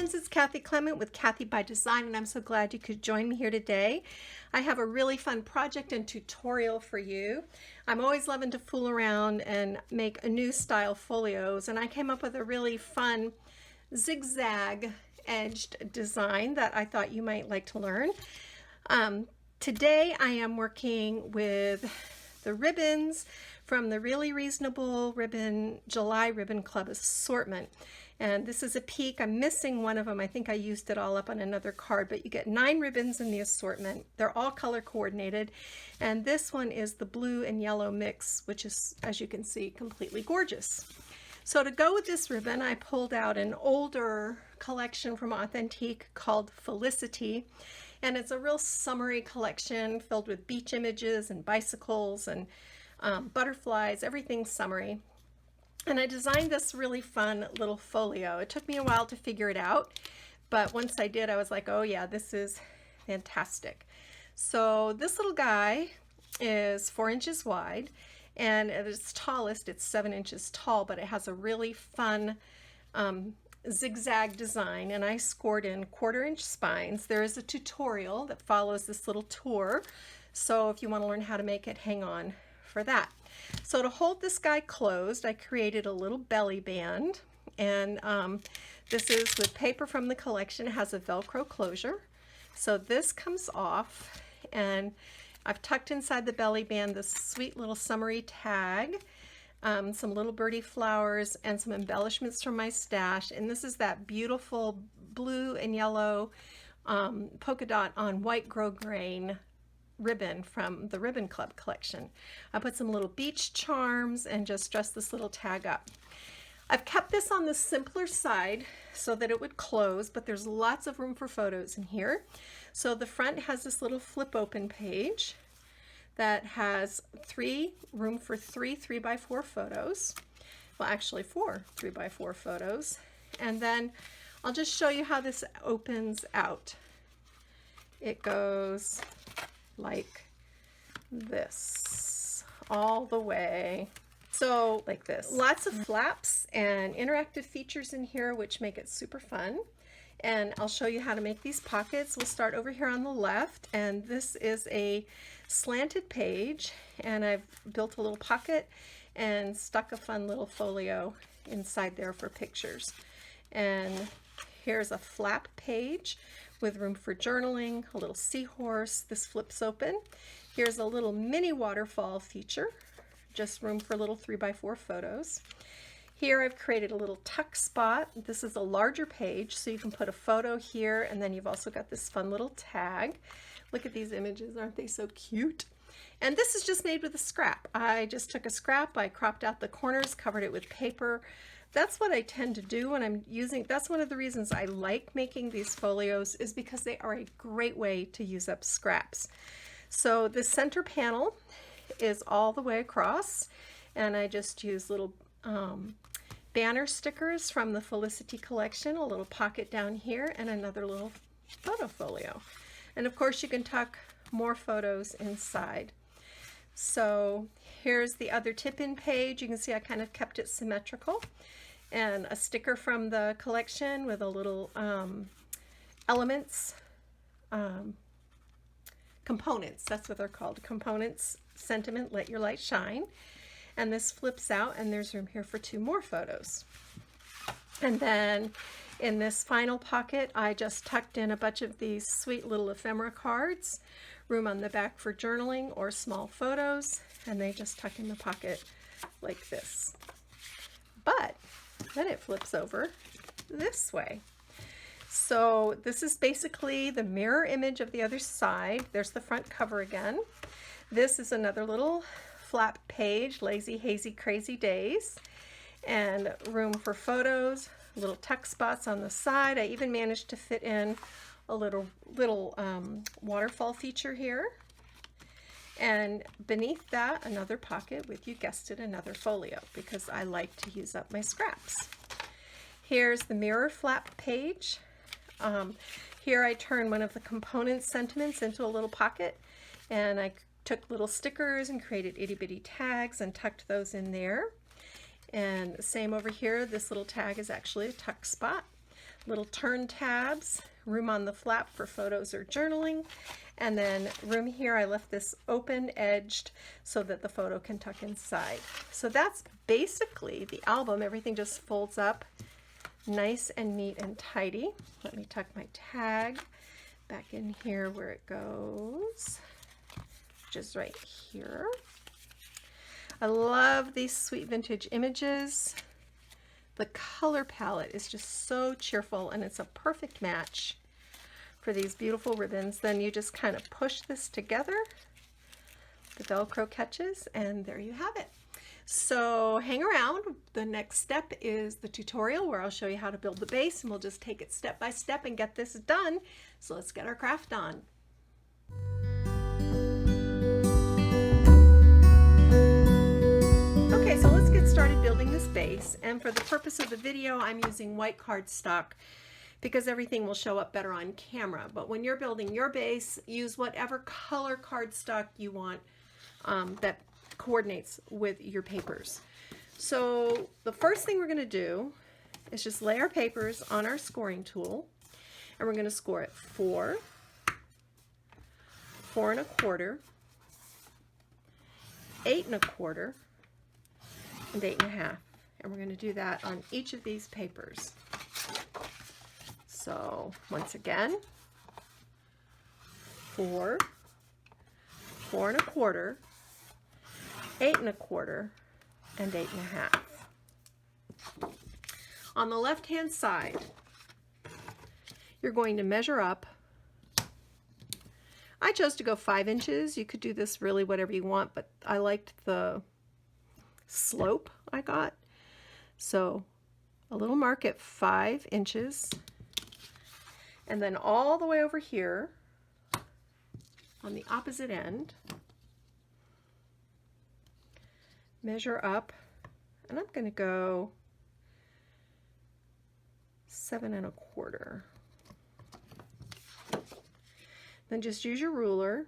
friends, it's Kathy Clement with Kathy by Design, and I'm so glad you could join me here today. I have a really fun project and tutorial for you. I'm always loving to fool around and make a new style folios, and I came up with a really fun zigzag edged design that I thought you might like to learn. Today I am working with the ribbons from the Really Reasonable Ribbon July Ribbon Club assortment. And this is a peek. I'm missing one of them. I think I used it all up on another card, but you get 9 ribbons in the assortment. They're all color coordinated. And this one is the blue and yellow mix, which is, as you can see, completely gorgeous. So to go with this ribbon, I pulled out an older collection from Authentique called Felicity. And it's a real summery collection filled with beach images and bicycles and butterflies, everything summery. And I designed this really fun little folio. It took me a while to figure it out, but once I did, I was like, oh yeah, this is fantastic. So this little guy is 4 inches wide, and at its tallest, it's 7 inches tall, but it has a really fun zigzag design, and I scored in 1/4 inch spines. There is a tutorial that follows this little tour, so if you want to learn how to make it, hang on for that. So to hold this guy closed, I created a little belly band, and this is with paper from the collection. It has a Velcro closure. So this comes off, and I've tucked inside the belly band this sweet little summery tag, some little birdie flowers, and some embellishments from my stash. And this is that beautiful blue and yellow polka dot on white grosgrain ribbon from the Ribbon Club collection. I put some little beach charms and just dressed this little tag up. I've kept this on the simpler side so that it would close, but there's lots of room for photos in here. So the front has this little flip open page that has room for 3 3x4 photos. Well, actually 4 3x4 photos. And then I'll just show you how this opens out. It goes like this all the way, so like this. Lots of flaps and interactive features in here which make it super fun, and I'll show you how to make these pockets. We'll start over here on the left, and this is a slanted page, and I've built a little pocket and stuck a fun little folio inside there for pictures. And here's a flap page with room for journaling, a little seahorse. This flips open. Here's a little mini waterfall feature, just room for little 3x4 photos. Here I've created a little tuck spot. This is a larger page, so you can put a photo here, and then you've also got this fun little tag. Look at these images, aren't they so cute? And this is just made with a scrap. I just took a scrap, I cropped out the corners, covered it with paper. That's what I tend to do when I'm using, that's one of the reasons I like making these folios, is because they are a great way to use up scraps. So the center panel is all the way across, and I just use little banner stickers from the Felicity collection, a little pocket down here, and another little photo folio. And of course you can tuck more photos inside. So here's the other tip-in page. You can see I kind of kept it symmetrical. And a sticker from the collection with a little elements, components, that's what they're called, components, sentiment, let your light shine. And this flips out, and there's room here for 2 more photos. And then in this final pocket, I just tucked in a bunch of these sweet little ephemera cards, room on the back for journaling or small photos, and they just tuck in the pocket like this. But then it flips over this way. So this is basically the mirror image of the other side. There's the front cover again. This is another little flap page, lazy, hazy, crazy days, and room for photos, little tuck spots on the side. I even managed to fit in a little waterfall feature here. And beneath that, another pocket with, you guessed it, another folio, because I like to use up my scraps. Here's the mirror flap page. Here I turn one of the component sentiments into a little pocket, and I took little stickers and created itty bitty tags and tucked those in there. And same over here, this little tag is actually a tuck spot. little turn tabs, room on the flap for photos or journaling, and then room here. I left this open edged so that the photo can tuck inside. So that's basically the album. Everything just folds up nice and neat and tidy. Let me tuck my tag back in here where it goes, which is right here. I love these sweet vintage images. The color palette is just so cheerful, and it's a perfect match for these beautiful ribbons. Then you just kind of push this together, the Velcro catches, and there you have it. So hang around. The next step is the tutorial where I'll show you how to build the base, and we'll just take it step by step and get this done. So let's get our craft on. Okay, so let's get started building this base, and for the purpose of the video I'm using white cardstock because everything will show up better on camera. But when you're building your base, use whatever color cardstock you want that coordinates with your papers. So the first thing we're going to do is just lay our papers on our scoring tool, and we're going to score it 4, 4 1/4, 8 1/4, and 8 1/2. And we're going to do that on each of these papers. So once again, 4, 4 1/4, 8 1/4, and 8 1/2. On the left hand side, you're going to measure up. I chose to go 5 inches. You could do this really whatever you want, but I liked the slope I got. So a little mark at 5 inches, and then all the way over here on the opposite end, measure up, and I'm going to go 7 1/4. Then just use your ruler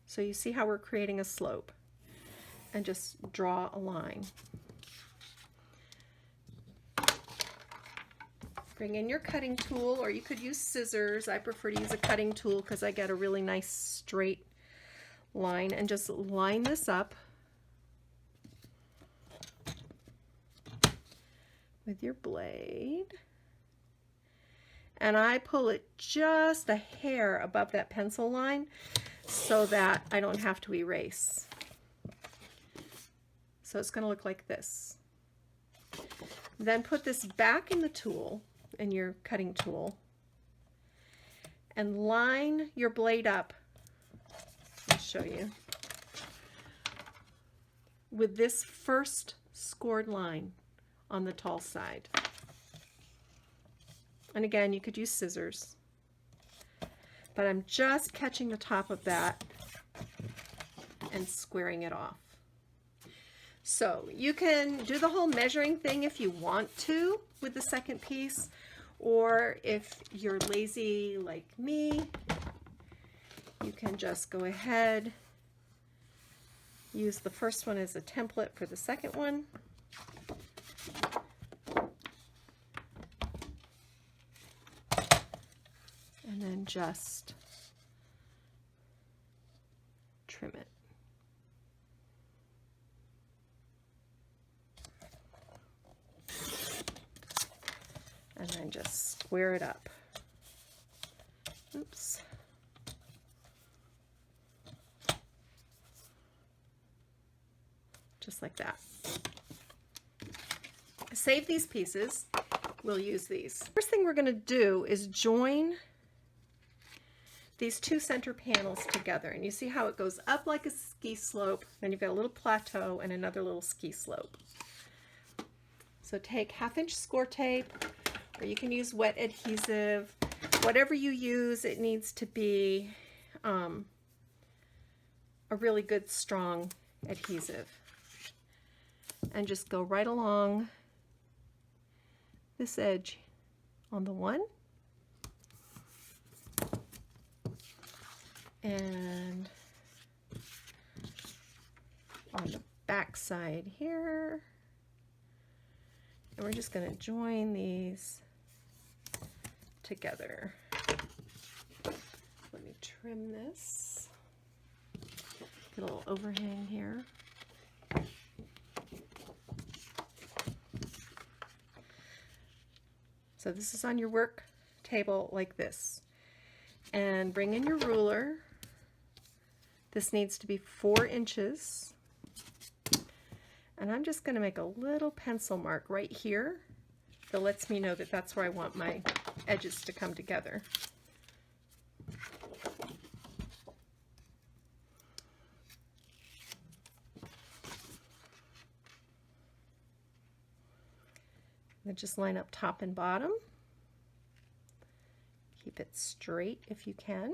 so you see how we're creating a slope, and just draw a line. Bring in your cutting tool, or you could use scissors. I prefer to use a cutting tool because I get a really nice straight line, and just line this up with your blade. And I pull it just a hair above that pencil line so that I don't have to erase. So it's going to look like this. Then put this back in the tool, in your cutting tool, and line your blade up. I'll show you. With this first scored line on the tall side. And again, you could use scissors, but I'm just catching the top of that and squaring it off. So you can do the whole measuring thing if you want to with the second piece, or if you're lazy like me, you can just go ahead, use the first one as a template for the second one. And then just trim it. And then just square it up. Oops. Just like that. Save these pieces. We'll use these. First thing we're going to do is join these two center panels together, and you see how it goes up like a ski slope, then you've got a little plateau and another little ski slope. So take 1/2-inch score tape, or you can use wet adhesive. Whatever you use, it needs to be a really good strong adhesive. And just go right along this edge on the one, and on the back side here. And we're just going to join these together. Let me trim this. Get a little overhang here. So this is on your work table like this. And bring in your ruler. This needs to be 4 inches. And I'm just going to make a little pencil mark right here that lets me know that that's where I want my edges to come together. And just line up top and bottom. Keep it straight if you can.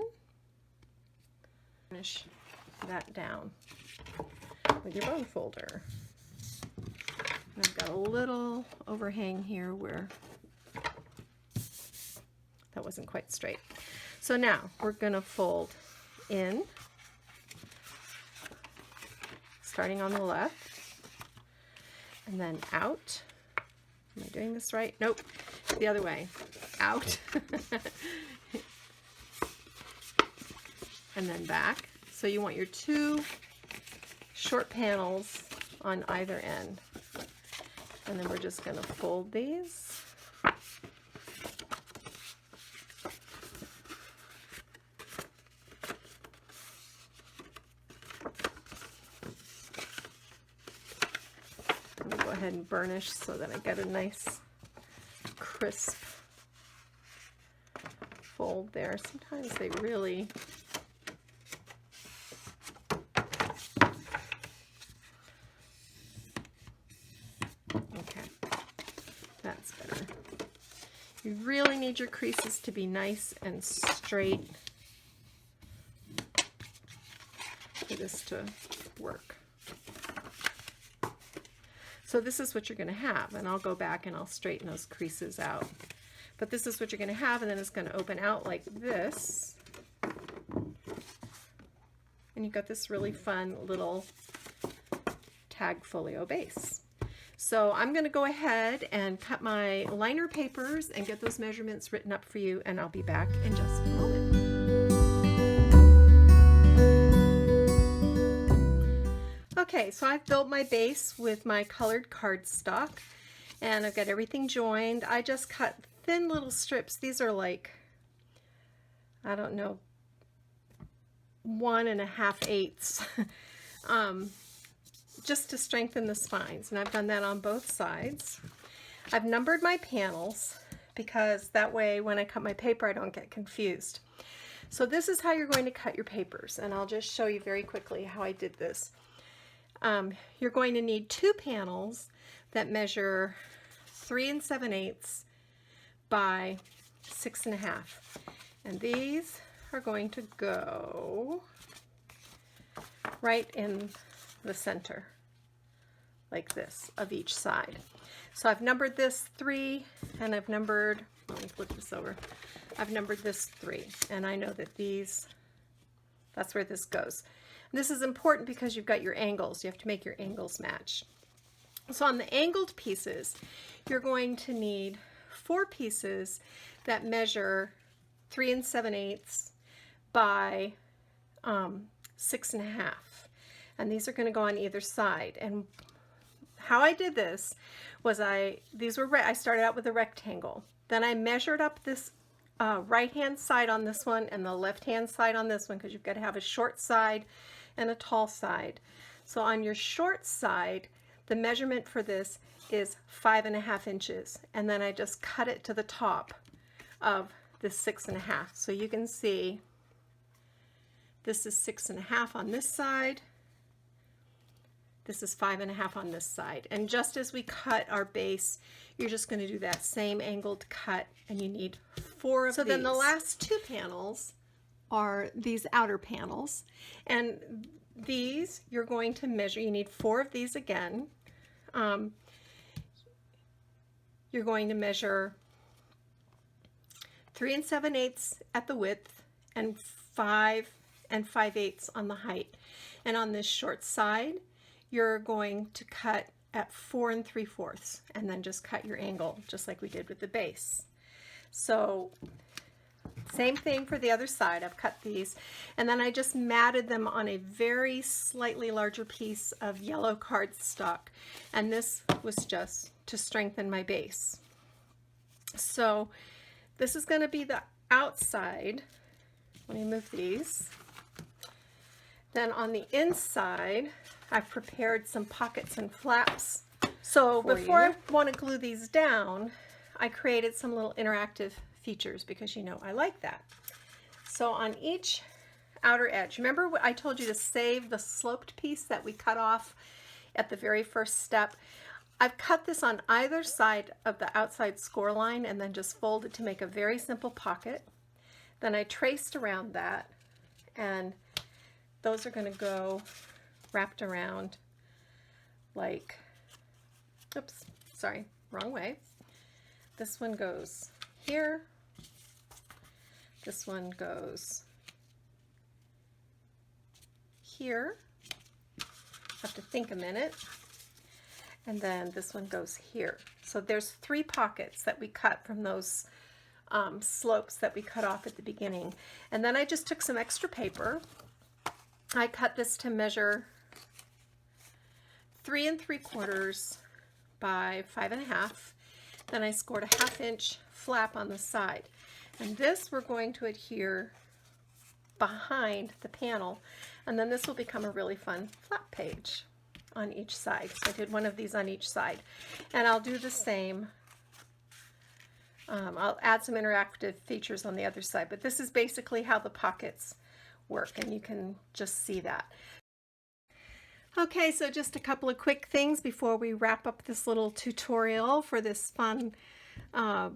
Finish that down with your bone folder. And I've got a little overhang here where that wasn't quite straight. So now we're going to fold in, starting on the left, and then out. Am I doing this right? Nope. The other way. Out. And then back. So you want your 2 short panels on either end. And then we're just going to fold these. I'm going to go ahead and burnish so that I get a nice crisp fold there. Sometimes they really that's better. You really need your creases to be nice and straight for this to work. So this is what you're going to have, and I'll go back and I'll straighten those creases out. But this is what you're going to have, and then it's going to open out like this. And you've got this really fun little tag folio base. So I'm going to go ahead and cut my liner papers and get those measurements written up for you, and I'll be back in just a moment. Okay, so I've built my base with my colored cardstock, and I've got everything joined. I just cut thin little strips. These are like, I don't know, 1 1/2 just to strengthen the spines, and I've done that on both sides. I've numbered my panels because that way when I cut my paper I don't get confused. So this is how you're going to cut your papers, and I'll just show you very quickly how I did this. You're going to need 2 panels that measure 3 7/8 by 6 1/2, and these are going to go right in the center like this of each side. So I've numbered this 3, and I've numbered, let me flip this over, I've numbered this 3, and I know that these, that's where this goes. And this is important because you've got your angles. You have to make your angles match. So on the angled pieces, you're going to need 4 pieces that measure 3 7/8 by 6 1/2. And these are going to go on either side. And how I did this was I started out with a rectangle. Then I measured up this right-hand side on this one and the left-hand side on this one, because you've got to have a short side and a tall side. So on your short side, the measurement for this is 5 1/2 inches. And then I just cut it to the top of this 6 1/2. So you can see this is 6 1/2 on this side. This is 5 1/2 on this side. And just as we cut our base, you're just going to do that same angled cut, and you need 4 of these. So then the last 2 panels are these outer panels, and these you're going to measure. You need 4 of these again. You're going to measure 3 7/8 at the width and 5 5/8 on the height. And on this short side, you're going to cut at 4 3/4 and then just cut your angle just like we did with the base. So same thing for the other side. I've cut these and then I just matted them on a very slightly larger piece of yellow cardstock, and this was just to strengthen my base. So this is going to be the outside. Let me move these. Then on the inside, I've prepared some pockets and flaps. So before I want to glue these down, I created some little interactive features because you know I like that. So on each outer edge, remember I told you to save the sloped piece that we cut off at the very first step? I've cut this on either side of the outside score line and then just folded to make a very simple pocket. Then I traced around that, and those are going to go wrapped around like, oops, sorry, wrong way. This one goes here. This one goes here. Have to think a minute. And then this one goes here. So there's 3 pockets that we cut from those slopes that we cut off at the beginning. And then I just took some extra paper. I cut this to measure 3 3/4 by 5 1/2. Then I scored a 1/2 inch flap on the side. And this we're going to adhere behind the panel. And then this will become a really fun flap page on each side. So I did one of these on each side. And I'll do the same. I'll add some interactive features on the other side. But this is basically how the pockets work, and you can just see that. Okay, so just a couple of quick things before we wrap up this little tutorial for this fun, I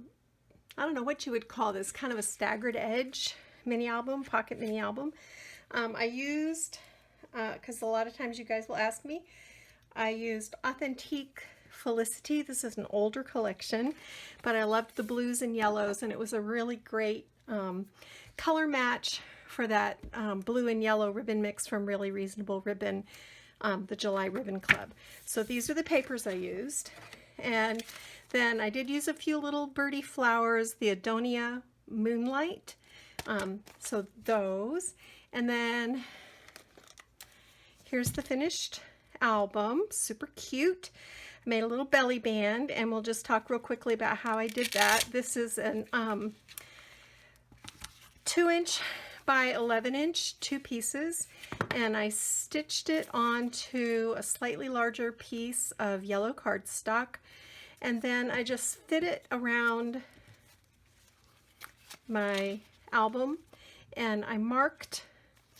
don't know what you would call this, kind of a staggered edge mini album, pocket mini album. I used, because a lot of times you guys will ask me, I used Authentique Felicity. This is an older collection, but I loved the blues and yellows, and it was a really great color match for that blue and yellow ribbon mix from Really Reasonable Ribbon, the July Ribbon Club. So these are the papers I used. And then I did use a few little birdie flowers, the Adonia Moonlight. So those. And then here's the finished album. Super cute. I made a little belly band, and we'll just talk real quickly about how I did that. This is an 2-inch by 11-inch, 2 pieces, and I stitched it onto a slightly larger piece of yellow cardstock, and then I just fit it around my album, and I marked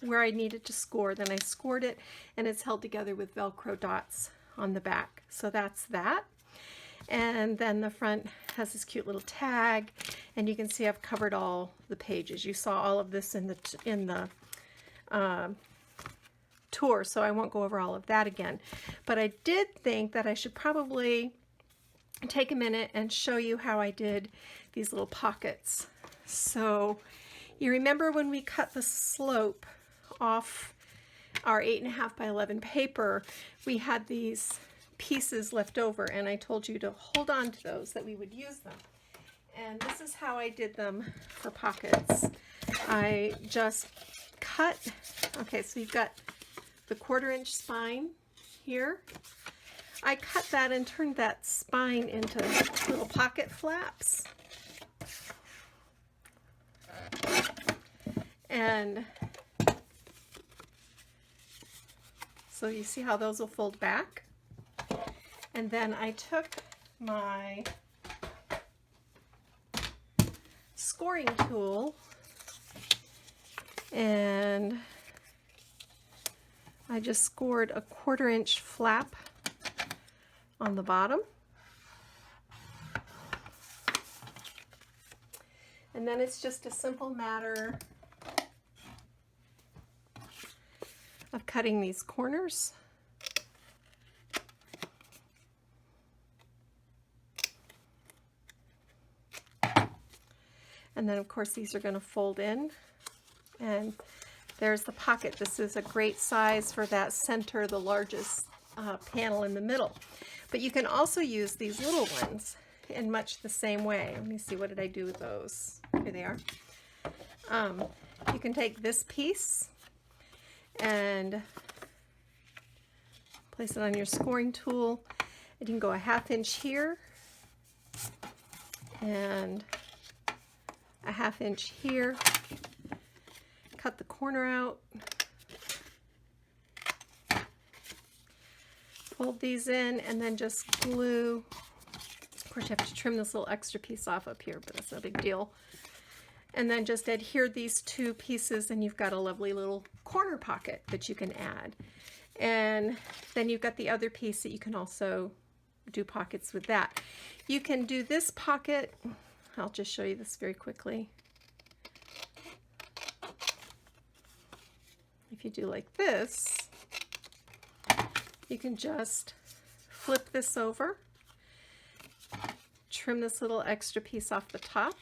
where I needed to score. Then I scored it, and it's held together with Velcro dots on the back. So that's that. And then the front has this cute little tag, and you can see I've covered all the pages. You saw all of this in the tour, so I won't go over all of that again. But I did think that I should probably take a minute and show you how I did these little pockets. So you remember when we cut the slope off our 8.5 by 11 paper, we had these pieces left over, and I told you to hold on to those, that we would use them. And this is how I did them for pockets. I just cut, okay, so you've got the 1/4-inch spine here. I cut that and turned that spine into little pocket flaps. And so you see how those will fold back. And then I took my scoring tool and I just scored a 1/4-inch flap on the bottom. And then it's just a simple matter of cutting these corners. And then of course these are going to fold in, and there's the pocket. This is a great size for that center, the largest panel in the middle. But you can also use these little ones in much the same way. Let me see, what did I do with those? Here they are. You can take this piece and place it on your scoring tool, and you can go a 1/2 inch here and a 1/2 inch here. Cut the corner out. Fold these in and then just glue. Of course, you have to trim this little extra piece off up here, but that's no big deal. And then just adhere these two pieces and you've got a lovely little corner pocket that you can add. And then you've got the other piece that you can also do pockets with that. You can do this pocket. I'll just show you this very quickly. If you do like this, you can just flip this over, trim this little extra piece off the top,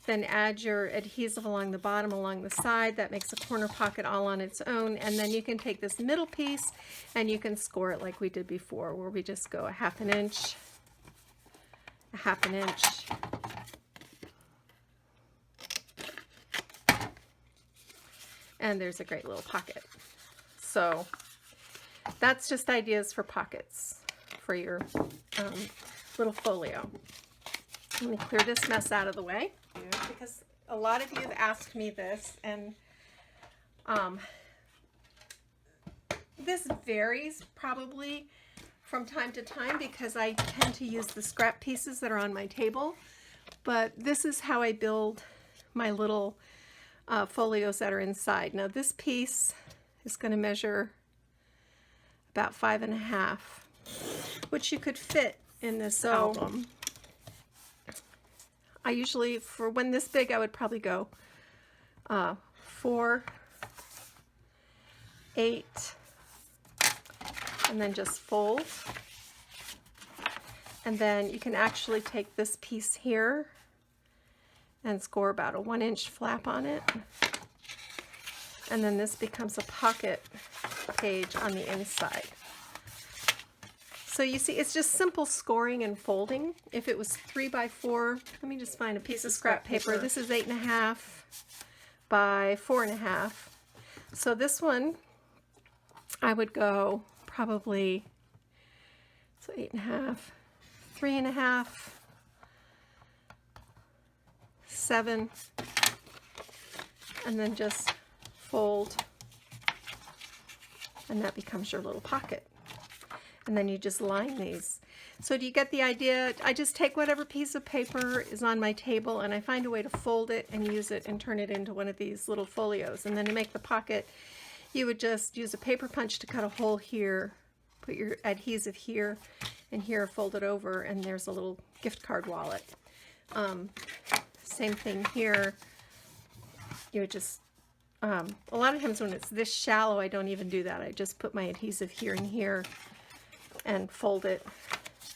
then add your adhesive along the bottom, along the side. That makes a corner pocket all on its own. And then you can take this middle piece and you can score it like we did before, where we just go a 1/2 inch, a 1/2 inch, and there's a great little pocket. So that's just ideas for pockets for your little folio. Let me clear this mess out of the way, because a lot of you have asked me this, and this varies probably from time to time because I tend to use the scrap pieces that are on my table, but this is how I build my little folios that are inside. Now this piece is going to measure about 5.5, which you could fit in this album. I usually, for when this big, I would probably go 4, 8, and then just fold. And then you can actually take this piece here and score about a 1-inch flap on it. And then this becomes a pocket page on the inside. So you see, it's just simple scoring and folding. If it was 3x4, let me just find a piece of scrap paper. This is 8.5 by 4.5. So this one, I would go probably, so 8.5, 3.5, 7, and then just fold, and that becomes your little pocket. And then you just line these. So do you get the idea? I just take whatever piece of paper is on my table and I find a way to fold it and use it and turn it into one of these little folios. And then to make the pocket, you would just use a paper punch to cut a hole here, put your adhesive here and here, fold it over, and there's a little gift card wallet. Same thing here. You would just, a lot of times when it's this shallow, I don't even do that. I just put my adhesive here and here and fold it.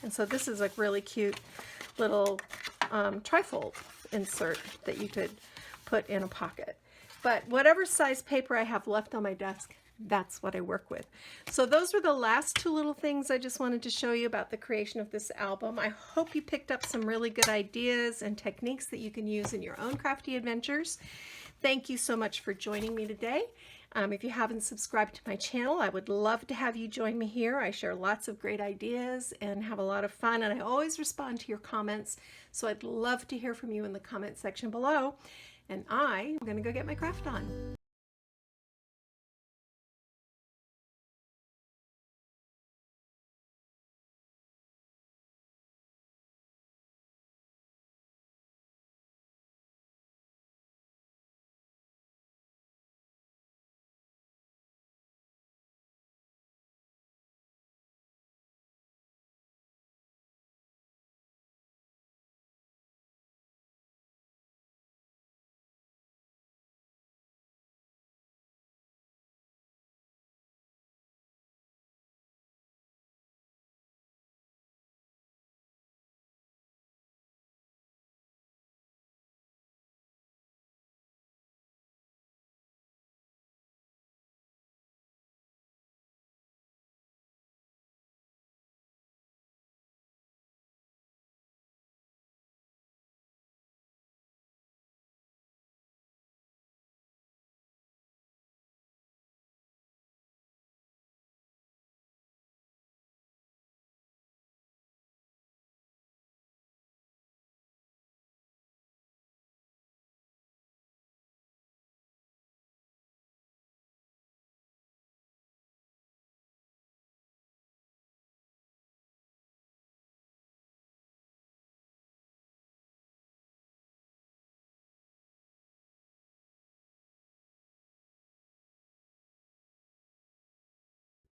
And so this is a really cute little trifold insert that you could put in a pocket. But whatever size paper I have left on my desk, that's what I work with. So those were the last two little things I just wanted to show you about the creation of this album. I hope you picked up some really good ideas and techniques that you can use in your own crafty adventures. Thank you so much for joining me today. If you haven't subscribed to my channel, I would love to have you join me here. I share lots of great ideas and have a lot of fun, and I always respond to your comments, so I'd love to hear from you in the comment section below. And I'm going to go get my craft on.